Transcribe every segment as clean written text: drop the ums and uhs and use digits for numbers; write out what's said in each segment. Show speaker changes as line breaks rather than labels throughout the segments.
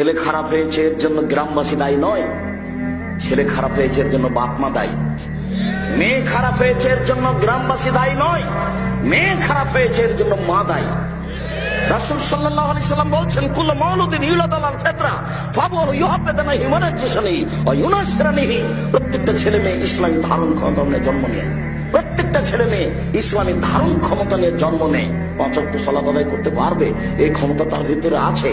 ছেলে খারাপ হয়েছে এর জন্য গ্রামবাসী দায়ী নয়, ছেলে খারাপ হয়েছে এর জন্য বাপ মা দায়ী। মেয়ে খারাপ হয়েছে এর জন্য গ্রামবাসী দায়ী নয়, মেয়ে খারাপ হয়েছে এর জন্য মা দায়ী। রাসূল সাল্লাল্লাহু আলাইহি সাল্লাম বলছেন, কুল্লু মাউলুদিন ইউলাদু আলাল ফিতরা ফাবুহু ইউহাব্বিদুনাহি ওয়া ইয়াজসানিহি ওয়া ইউনাসসিরুনিহি। প্রত্যেকটা ছেলে মেয়ে ইসলামী ধারণ ক্ষমতা নিয়ে জন্ম নেয়, প্রত্যেকটা ছেলে মেয়ে ইসলামী ধারণ ক্ষমতা নিয়ে জন্ম নেয়। 5 ওয়াক্ত সালাত আদায় করতে পারবে, এই ক্ষমতা তার ভিতরে আছে।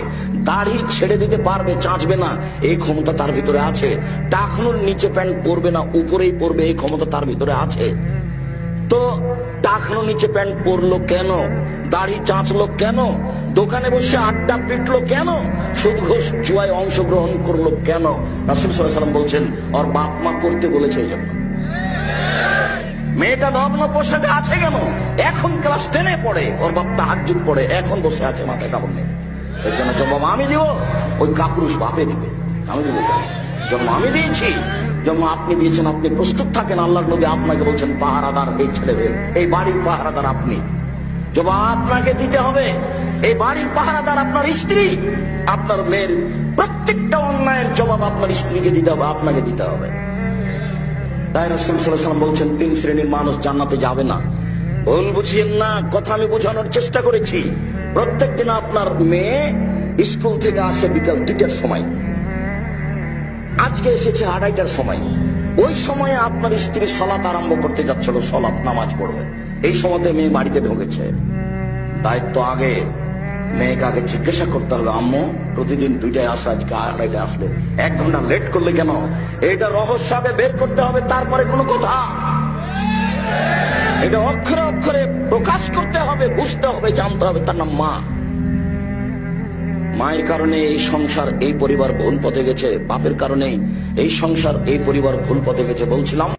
দাড়ি ছেড়ে দিতে পারবে, চাঁচবে না, এই ক্ষমতা তার ভিতরে আছে। টাকনুর নিচে প্যান্ট পরবে না, উপরেই পরবে, এই ক্ষমতা তার ভিতরে আছে। তো টাকনো নিচে প্যান্ট পরলো কেন? দাড়ি চাঁচলো কেন? দোকানে বসে আড্ডা পিটলো কেন? সুদ ঘুষ জুয়ায় অংশগ্রহণ করলো কেন? রাসূল সাল্লাল্লাহু আলাইহি সাল্লাম বলছেন, ওর বাপ মা করতে বলেছে এই জন্য। মেয়েটা নগ্ন পোশাকে আছে কেন? এখন ক্লাস 10-এ পড়ে, ওর বাপ তাহাজ্জুদ পড়ে, এখন বসে আছে মাথায় কাপড় নেই। এর জন্য জবাব আমি দিব, ওই কাপুরুষ বাপে দিবে। আমি দিব, জন্ম আমি দিয়েছি, জন্ম আপনি দিয়েছেন, আপনি প্রস্তুত থাকেন। আল্লাহর নবী আপনাকে বলছেন পাহারাদার এই ছেলেদের, এই বাড়ির পাহারাদার আপনি। জবাব আপনাকে দিতে হবে। এই বাড়ির পাহারাদার আপনার স্ত্রী, আপনার মেয়ের প্রত্যেকটা অন্যায়ের জবাব আপনার স্ত্রীকে দিতে হবে, আপনাকে দিতে হবে। তাই রাসূল সাল্লাল্লাহু আলাইহি ওয়াসাল্লাম বলছেন 3 শ্রেণীর মানুষ জান্নাতে যাবে না। ভুল বুঝিয়েন না, কথা আমি বোঝানোর চেষ্টা করেছি। প্রত্যেকদিন আপনার মেয়ে স্কুল থেকে আসে বিকাল 2টার সময়, আজকে এসেছে 2:30টার সময়। ওই সময়ে আপনার স্ত্রী সালাত আরম্ভ করতে যাচ্ছিল, সালাত নামাজ পড়বে, এই সময়তে মেয়ে বাড়িতে ঢুকেছে। দায়িত্ব আগে, মেয়েকে আগে জিজ্ঞাসা করতে হবে, আম্মু প্রতিদিন 2টায় আসে, আজকে 2:30টায় আসলে 1 ঘন্টা লেট করলে কেন? এটা রহস্য আগে বের করতে হবে, তারপরে কোনো কথা। এটা অক্ষরে অক্ষরে প্রকাশ করতে হবে, বুঝতে হবে, জানতে হবে। তার নাম মা। মায়ের কারণে এই সংসার, এই পরিবার ভুল পথে গেছে, বাপের কারণে এই সংসার, এই পরিবার ভুল পথে গেছে। বলছিলাম